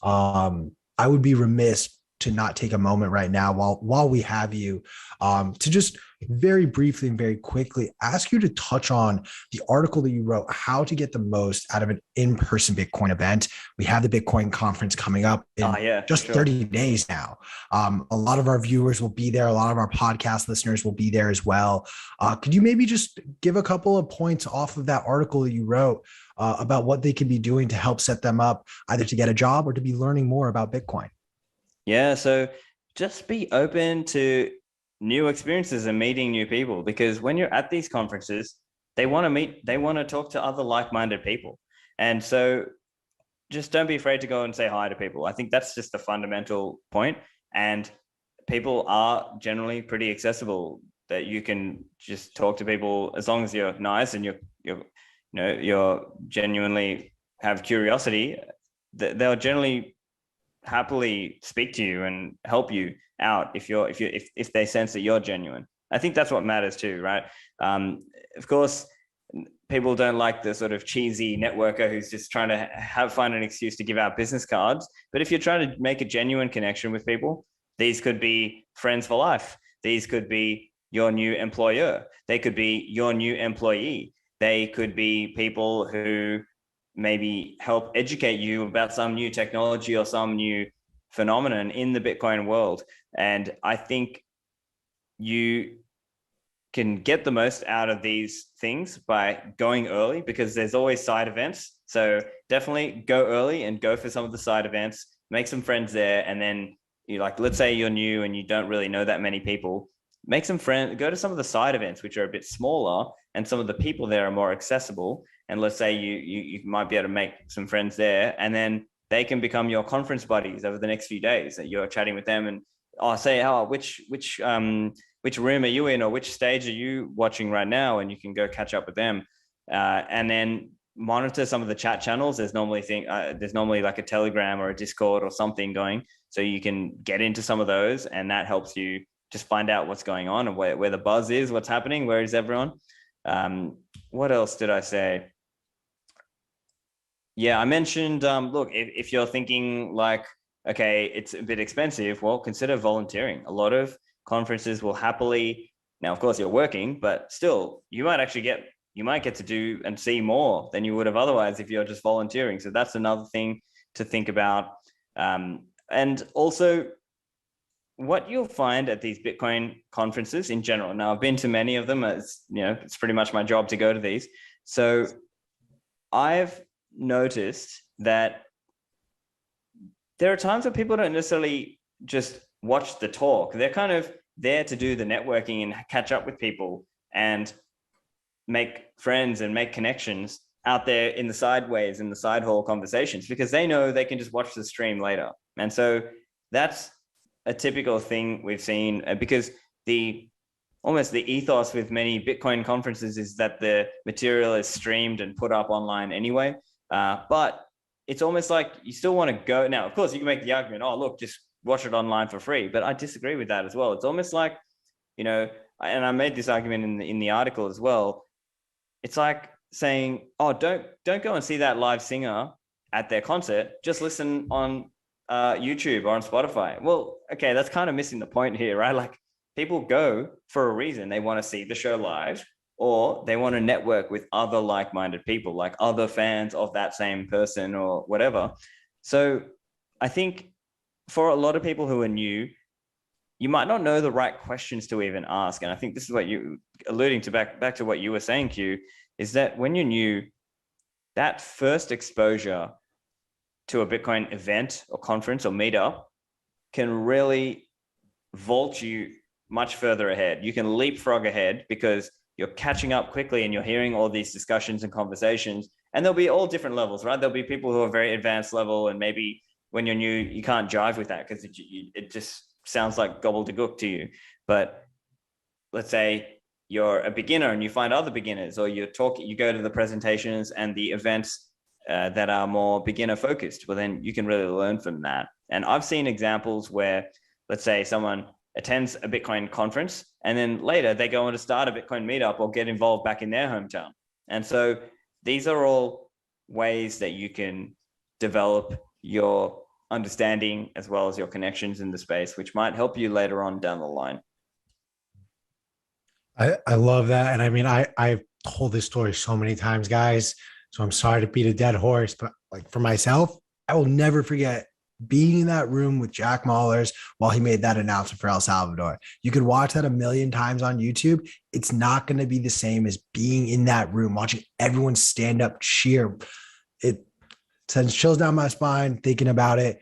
I would be remiss to not take a moment right now while we have you, to just very briefly and very quickly ask you to touch on the article that you wrote, how to get the most out of an in-person Bitcoin event. We have the Bitcoin conference coming up in Yeah, just sure. 30 days now. A lot of our viewers will be there. A lot of our podcast listeners will be there as well. Could you maybe just give a couple of points off of that article that you wrote about what they can be doing to help set them up either to get a job or to be learning more about Bitcoin? Yeah, so just be open to new experiences and meeting new people, because when you're at these conferences, they want to meet, they want to talk to other like-minded people. And so just don't be afraid to go and say hi to people. I think that's just the fundamental point. And people are generally pretty accessible, that you can just talk to people as long as you're nice and you're genuinely have curiosity. They'll generally happily speak to you and help you out if they sense that you're genuine. I think that's what matters too, right? Of course, people don't like the sort of cheesy networker who's just trying to find an excuse to give out business cards. But if you're trying to make a genuine connection with people, these could be friends for life. These could be your new employer. They could be your new employee. They could be people who maybe help educate you about some new technology or some new phenomenon in the Bitcoin world. And I think you can get the most out of these things by going early, because there's always side events. So definitely go early and go for some of the side events, make some friends there. And then let's say you're new and you don't really know that many people, make some friends, go to some of the side events, which are a bit smaller, and some of the people there are more accessible. And let's say you might be able to make some friends there, and then they can become your conference buddies over the next few days, that you're chatting with them and say, which room are you in, or which stage are you watching right now? And you can go catch up with them. And then monitor some of the chat channels. There's normally like a Telegram or a Discord or something going, so you can get into some of those, and that helps you just find out what's going on and where the buzz is, what's happening, where is everyone. What else did I say? Yeah, I mentioned, look, if you're thinking like, okay, it's a bit expensive, well, consider volunteering. A lot of conferences will happily, now, of course, you're working, but still, you might get to do and see more than you would have otherwise if you're just volunteering. So that's another thing to think about. And also, what you'll find at these Bitcoin conferences in general, now I've been to many of them, it's pretty much my job to go to these. So I've noticed that there are times where people don't necessarily just watch the talk. They're kind of there to do the networking and catch up with people and make friends and make connections out there in the sideways, in the side hall conversations, because they know they can just watch the stream later. And so that's a typical thing we've seen, because almost the ethos with many Bitcoin conferences is that the material is streamed and put up online anyway. But it's almost like you still want to go. Now, of course, you can make the argument, oh, look, just watch it online for free. But I disagree with that as well. It's almost like, and I made this argument in the article as well. It's like saying, oh, don't go and see that live singer at their concert. Just listen on YouTube or on Spotify. Well, okay, that's kind of missing the point here, right? Like, people go for a reason. They want to see the show live, or they want to network with other like-minded people, like other fans of that same person or whatever. So I think for a lot of people who are new, you might not know the right questions to even ask. And I think this is what you alluding to back to what you were saying, Q, is that when you're new, that first exposure to a Bitcoin event or conference or meetup can really vault you much further ahead. You can leapfrog ahead because you're catching up quickly and you're hearing all these discussions and conversations. And there'll be all different levels, right? There'll be people who are very advanced level, and maybe when you're new, you can't jive with that because it just sounds like gobbledygook to you. But let's say you're a beginner and you find other beginners, or you go to the presentations and the events that are more beginner focused, well, then you can really learn from that. And I've seen examples where, let's say someone attends a Bitcoin conference and then later they go on to start a Bitcoin meetup or get involved back in their hometown. And so these are all ways that you can develop your understanding as well as your connections in the space, which might help you later on down the line. I love that. And I mean, I've told this story so many times, guys. So I'm sorry to beat a dead horse, but like for myself, I will never forget being in that room with Jack Mahlers while he made that announcement for El Salvador. You could watch that a million times on YouTube. It's not going to be the same as being in that room, watching everyone stand up, cheer. It sends chills down my spine thinking about it.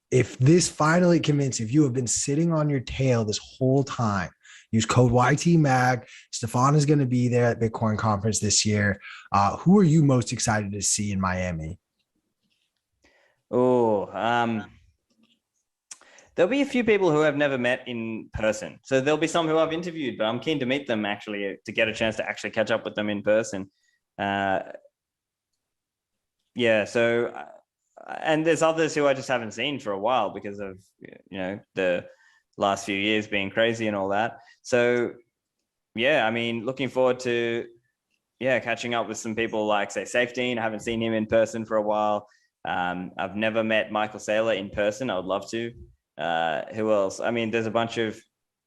If this finally convinced, if you have been sitting on your tail this whole time, use code YTMAG. Stephan is going to be there at Bitcoin conference this year. Who are you most excited to see in Miami? Oh, there'll be a few people who I've never met in person. So there'll be some who I've interviewed, but I'm keen to meet them actually, to get a chance to actually catch up with them in person. Yeah. So, and there's others who I just haven't seen for a while because of, the last few years being crazy and all that. So yeah, I mean, looking forward to, catching up with some people like, say, Safety. I haven't seen him in person for a while. I've never met Michael Saylor in person. I would love to. Who else? I mean, there's a bunch of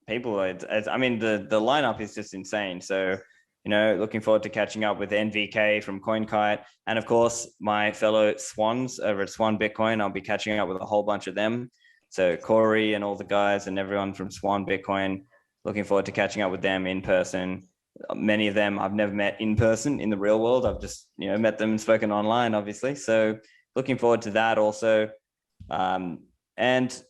people. I mean, the lineup is just insane. So, looking forward to catching up with NVK from CoinKite. And of course, my fellow Swans over at Swan Bitcoin. I'll be catching up with a whole bunch of them. So Corey and all the guys and everyone from Swan Bitcoin, looking forward to catching up with them in person. Many of them I've never met in person in the real world. I've just, met them and spoken online, obviously. So looking forward to that also. And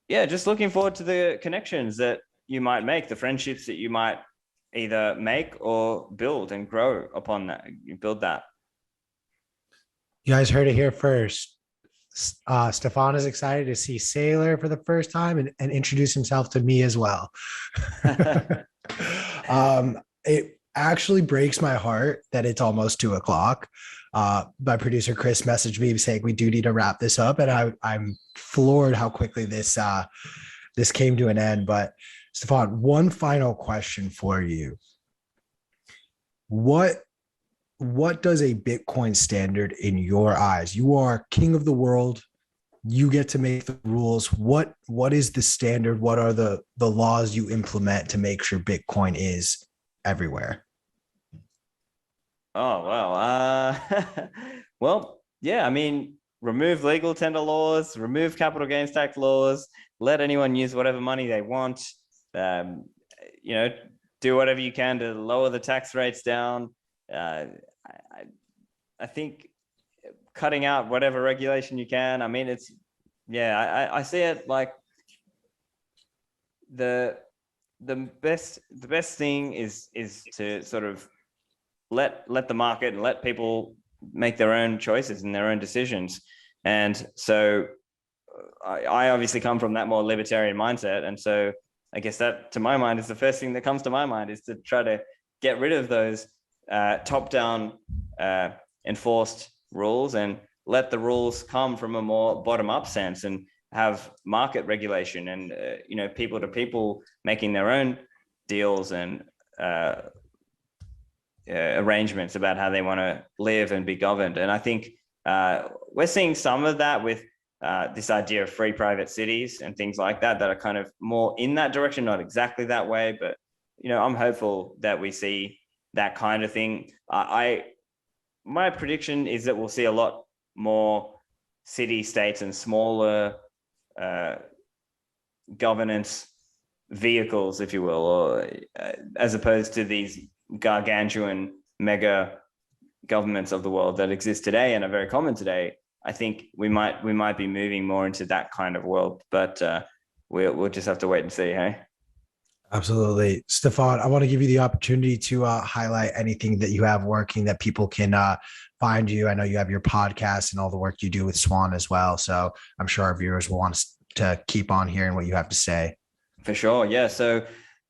yeah, just looking forward to the connections that you might make, the friendships that you might either make or build and grow upon that. You build that. You guys heard it here first. Stephan is excited to see Saylor for the first time and introduce himself to me as well. It actually breaks my heart that it's almost 2:00. My producer Chris messaged me saying we do need to wrap this up, and I'm floored how quickly this came to an end. But Stephan, one final question for you: What does a Bitcoin standard in your eyes? You are king of the world. You get to make the rules. What is the standard? What are the laws you implement to make sure Bitcoin is everywhere? Oh, wow. Well, yeah, I mean, remove legal tender laws, remove capital gains tax laws, let anyone use whatever money they want. Do whatever you can to lower the tax rates down. I think cutting out whatever regulation you can. I mean, I see it like the best thing is to sort of let the market and let people make their own choices and their own decisions. And so I obviously come from that more libertarian mindset. And so I guess that, to my mind, is the first thing that comes to my mind, is to try to get rid of those top-down enforced rules and let the rules come from a more bottom-up sense and have market regulation and people to people making their own deals and arrangements about how they want to live and be governed. And I think we're seeing some of that with this idea of free private cities and things like that are kind of more in that direction, not exactly that way, but I'm hopeful that we see that kind of thing. My prediction is that we'll see a lot more city states and smaller governance vehicles, if you will, or as opposed to these gargantuan mega governments of the world that exist today and are very common today. I think we might be moving more into that kind of world, but we'll just have to wait and see. Hey. Absolutely. Stephan, I want to give you the opportunity to highlight anything that you have working that people can find you. I know you have your podcast and all the work you do with Swan as well. So I'm sure our viewers will want to keep on hearing what you have to say. For sure. Yeah. So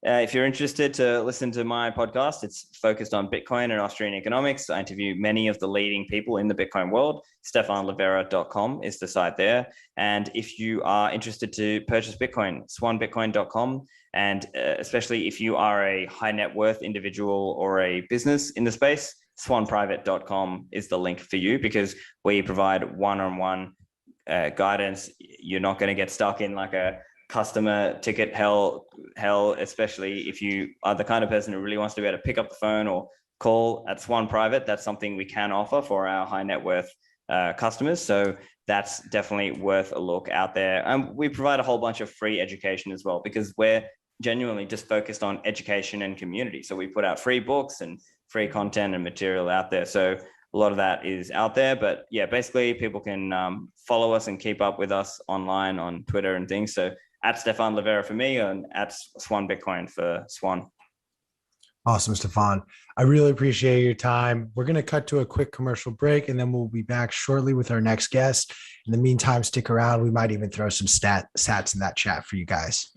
If you're interested to listen to my podcast, it's focused on Bitcoin and Austrian economics. I interview many of the leading people in the Bitcoin world. StephanLivera.com is the site there. And if you are interested to purchase Bitcoin, swanbitcoin.com. And especially if you are a high net worth individual or a business in the space, swanprivate.com is the link for you, because we provide one-on-one guidance. You're not going to get stuck in like a customer ticket hell, especially if you are the kind of person who really wants to be able to pick up the phone or call at Swan Private. That's something we can offer for our high net worth customers. So that's definitely worth a look out there. And we provide a whole bunch of free education as well, because we're genuinely just focused on education and community. So we put out free books and free content and material out there. So a lot of that is out there. But yeah, basically people can follow us and keep up with us online on Twitter and things. So at Stephan Livera for me, and at Swan Bitcoin for Swan. Awesome, Stephan. I really appreciate your time. We're going to cut to a quick commercial break, and then we'll be back shortly with our next guest. In the meantime, stick around. We might even throw some stats in that chat for you guys.